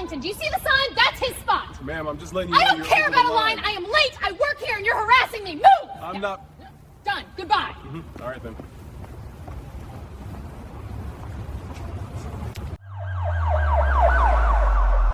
Wellington. Do you see the sign? That's his spot. Ma'am, I'm just letting you know. I don't care about a line. I am late. I work here and you're harassing me. Move! I'm not. Done. Goodbye. All right, then.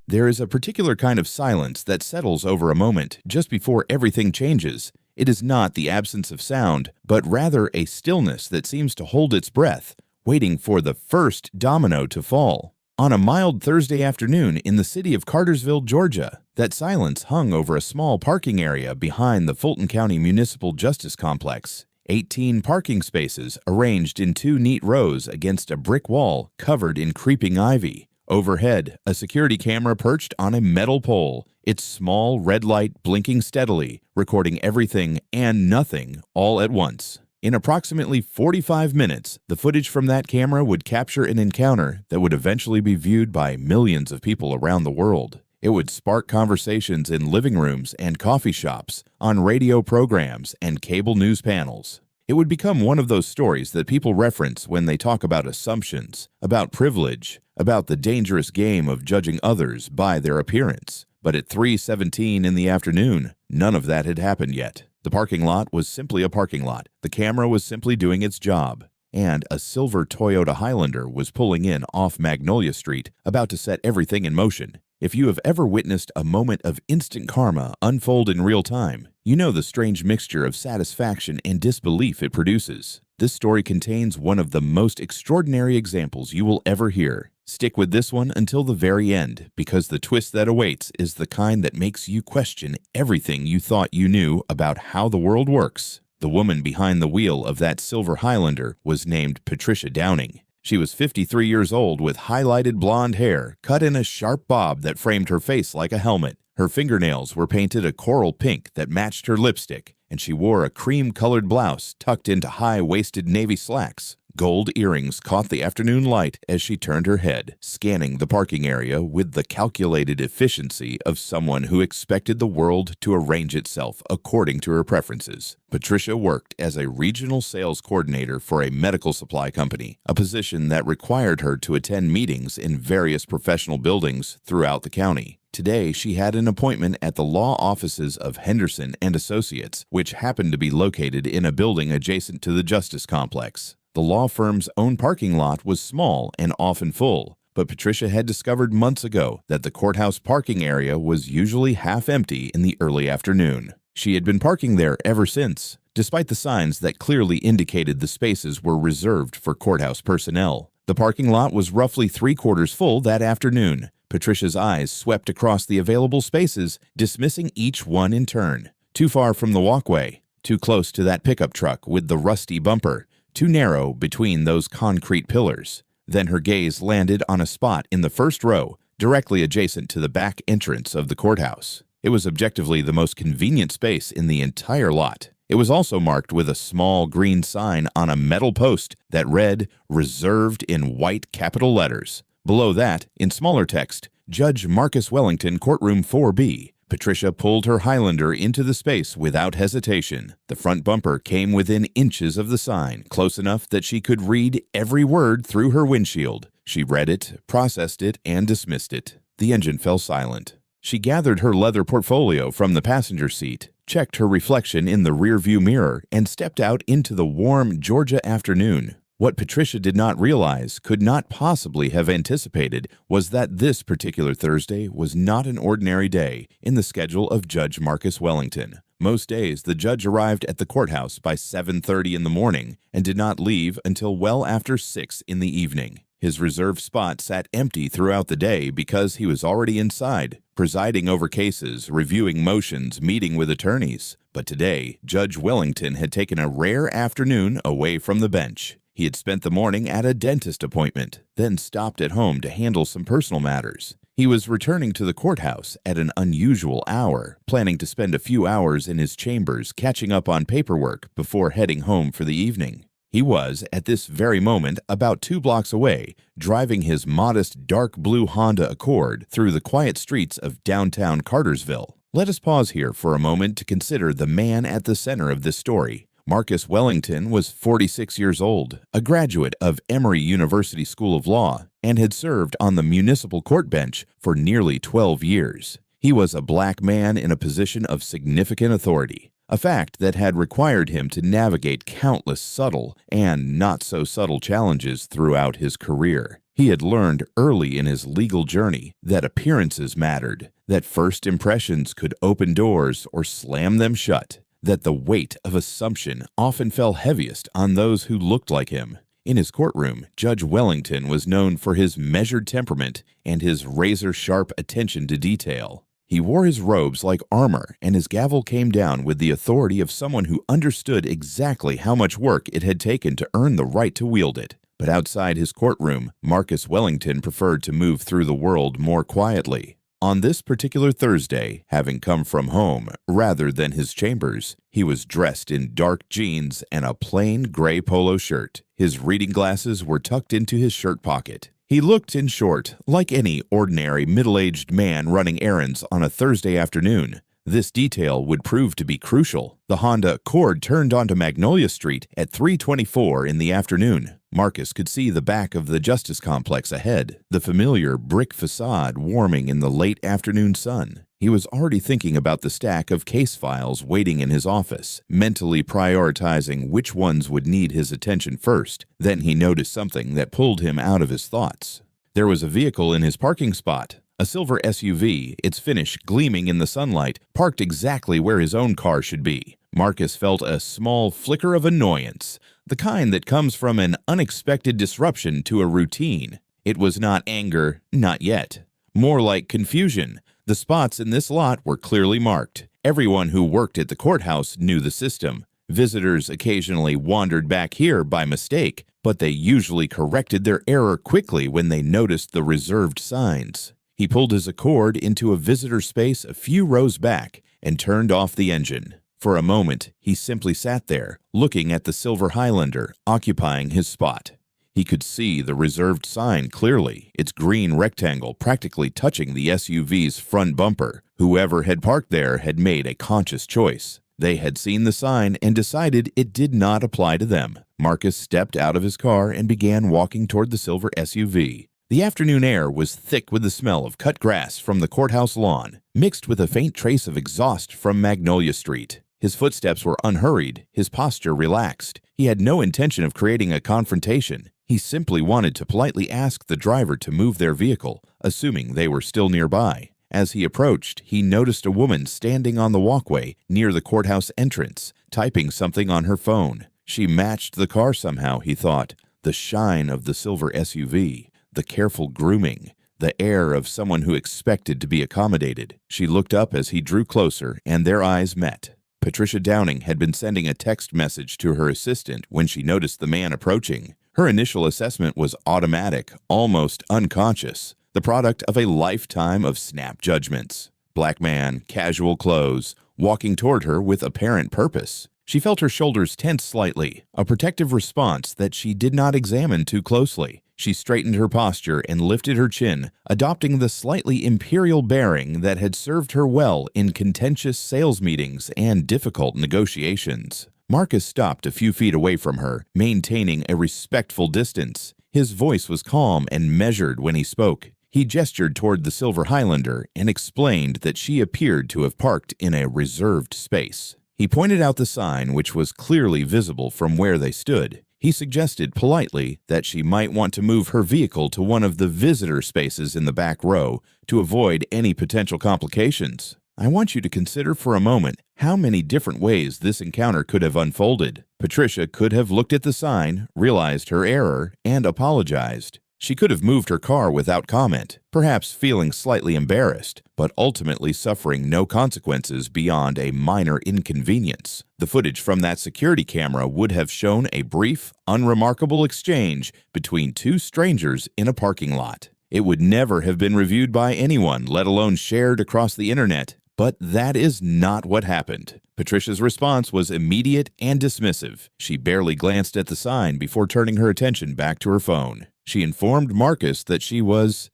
There is a particular kind of silence that settles over a moment just before everything changes. It is not the absence of sound, but rather a stillness that seems to hold its breath, waiting for the first domino to fall. On a mild Thursday afternoon in the city of Cartersville, Georgia, that silence hung over a small parking area behind the Fulton County Municipal Justice Complex. 18 parking spaces arranged in 2 neat rows against a brick wall covered in creeping ivy. Overhead, a security camera perched on a metal pole, its small red light blinking steadily, recording everything and nothing all at once. In approximately 45 minutes, the footage from that camera would capture an encounter that would eventually be viewed by millions of people around the world. It would spark conversations in living rooms and coffee shops, on radio programs and cable news panels. It would become one of those stories that people reference when they talk about assumptions, about privilege, about the dangerous game of judging others by their appearance. But at 3:17 in the afternoon, none of that had happened yet. The parking lot was simply a parking lot. The camera was simply doing its job. And a silver Toyota Highlander was pulling in off Magnolia Street, about to set everything in motion. If you have ever witnessed a moment of instant karma unfold in real time, you know the strange mixture of satisfaction and disbelief it produces. This story contains one of the most extraordinary examples you will ever hear. Stick with this one until the very end, because the twist that awaits is the kind that makes you question everything you thought you knew about how the world works. The woman behind the wheel of that silver Highlander was named Patricia Downing. She was 53 years old with highlighted blonde hair, cut in a sharp bob that framed her face like a helmet. Her fingernails were painted a coral pink that matched her lipstick, and she wore a cream-colored blouse tucked into high-waisted navy slacks. Gold earrings caught the afternoon light as she turned her head, scanning the parking area with the calculated efficiency of someone who expected the world to arrange itself according to her preferences. Patricia worked as a regional sales coordinator for a medical supply company, a position that required her to attend meetings in various professional buildings throughout the county. Today, she had an appointment at the law offices of Henderson and Associates, which happened to be located in a building adjacent to the Justice Complex. The law firm's own parking lot was small and often full, but Patricia had discovered months ago that the courthouse parking area was usually half empty in the early afternoon. She had been parking there ever since, despite the signs that clearly indicated the spaces were reserved for courthouse personnel. The parking lot was roughly 3/4 full that afternoon. Patricia's eyes swept across the available spaces, dismissing each one in turn. Too far from the walkway, too close to that pickup truck with the rusty bumper, too narrow between those concrete pillars. Then her gaze landed on a spot in the first row, directly adjacent to the back entrance of the courthouse. It was objectively the most convenient space in the entire lot. It was also marked with a small green sign on a metal post that read, "Reserved," in white capital letters. Below that, in smaller text, "Judge Marcus Wellington, Courtroom 4B. Patricia pulled her Highlander into the space without hesitation. The front bumper came within inches of the sign, close enough that she could read every word through her windshield. She read it, processed it, and dismissed it. The engine fell silent. She gathered her leather portfolio from the passenger seat, checked her reflection in the rearview mirror, and stepped out into the warm Georgia afternoon. What Patricia did not realize, could not possibly have anticipated, was that this particular Thursday was not an ordinary day in the schedule of Judge Marcus Wellington. Most days, the judge arrived at the courthouse by 7:30 in the morning and did not leave until well after 6 in the evening. His reserved spot sat empty throughout the day because he was already inside, presiding over cases, reviewing motions, meeting with attorneys. But today, Judge Wellington had taken a rare afternoon away from the bench. He had spent the morning at a dentist appointment, then stopped at home to handle some personal matters. He was returning to the courthouse at an unusual hour, planning to spend a few hours in his chambers catching up on paperwork before heading home for the evening. He was, at this very moment, about 2 blocks away, driving his modest dark blue Honda Accord through the quiet streets of downtown Cartersville. Let us pause here for a moment to consider the man at the center of this story. Marcus Wellington was 46 years old, a graduate of Emory University School of Law, and had served on the municipal court bench for nearly 12 years. He was a black man in a position of significant authority, a fact that had required him to navigate countless subtle and not-so-subtle challenges throughout his career. He had learned early in his legal journey that appearances mattered, that first impressions could open doors or slam them shut, that the weight of assumption often fell heaviest on those who looked like him. In his courtroom, Judge Wellington was known for his measured temperament and his razor-sharp attention to detail. He wore his robes like armor, and his gavel came down with the authority of someone who understood exactly how much work it had taken to earn the right to wield it. But outside his courtroom, Marcus Wellington preferred to move through the world more quietly. On this particular Thursday, having come from home rather than his chambers, he was dressed in dark jeans and a plain gray polo shirt. His reading glasses were tucked into his shirt pocket. He looked, in short, like any ordinary middle-aged man running errands on a Thursday afternoon. This detail would prove to be crucial. The Honda Accord turned onto Magnolia Street at 3:24 in the afternoon. Marcus could see the back of the Justice Complex ahead, the familiar brick facade warming in the late afternoon sun. He was already thinking about the stack of case files waiting in his office, mentally prioritizing which ones would need his attention first. Then he noticed something that pulled him out of his thoughts. There was a vehicle in his parking spot, a silver SUV, its finish gleaming in the sunlight, parked exactly where his own car should be. Marcus felt a small flicker of annoyance, the kind that comes from an unexpected disruption to a routine. It was not anger, not yet. More like confusion. The spots in this lot were clearly marked. Everyone who worked at the courthouse knew the system. Visitors occasionally wandered back here by mistake, but they usually corrected their error quickly when they noticed the reserved signs. He pulled his Accord into a visitor space a few rows back and turned off the engine. For a moment, he simply sat there, looking at the silver Highlander occupying his spot. He could see the reserved sign clearly, its green rectangle practically touching the SUV's front bumper. Whoever had parked there had made a conscious choice. They had seen the sign and decided it did not apply to them. Marcus stepped out of his car and began walking toward the silver SUV. The afternoon air was thick with the smell of cut grass from the courthouse lawn, mixed with a faint trace of exhaust from Magnolia Street. His footsteps were unhurried, his posture relaxed. He had no intention of creating a confrontation. He simply wanted to politely ask the driver to move their vehicle, assuming they were still nearby. As he approached, he noticed a woman standing on the walkway near the courthouse entrance, typing something on her phone. She matched the car somehow, he thought. The shine of the silver SUV, the careful grooming, the air of someone who expected to be accommodated. She looked up as he drew closer, and their eyes met. Patricia Downing had been sending a text message to her assistant when she noticed the man approaching. Her initial assessment was automatic, almost unconscious, the product of a lifetime of snap judgments. Black man, casual clothes, walking toward her with apparent purpose. She felt her shoulders tense slightly, a protective response that she did not examine too closely. She straightened her posture and lifted her chin, adopting the slightly imperial bearing that had served her well in contentious sales meetings and difficult negotiations. Marcus stopped a few feet away from her, maintaining a respectful distance. His voice was calm and measured when he spoke. He gestured toward the silver Highlander and explained that she appeared to have parked in a reserved space. He pointed out the sign, which was clearly visible from where they stood. He suggested politely that she might want to move her vehicle to one of the visitor spaces in the back row to avoid any potential complications. I want you to consider for a moment how many different ways this encounter could have unfolded. Patricia could have looked at the sign, realized her error, and apologized. She could have moved her car without comment, perhaps feeling slightly embarrassed, but ultimately suffering no consequences beyond a minor inconvenience. The footage from that security camera would have shown a brief, unremarkable exchange between two strangers in a parking lot. It would never have been reviewed by anyone, let alone shared across the internet. But that is not what happened. Patricia's response was immediate and dismissive. She barely glanced at the sign before turning her attention back to her phone. She informed Marcus that she was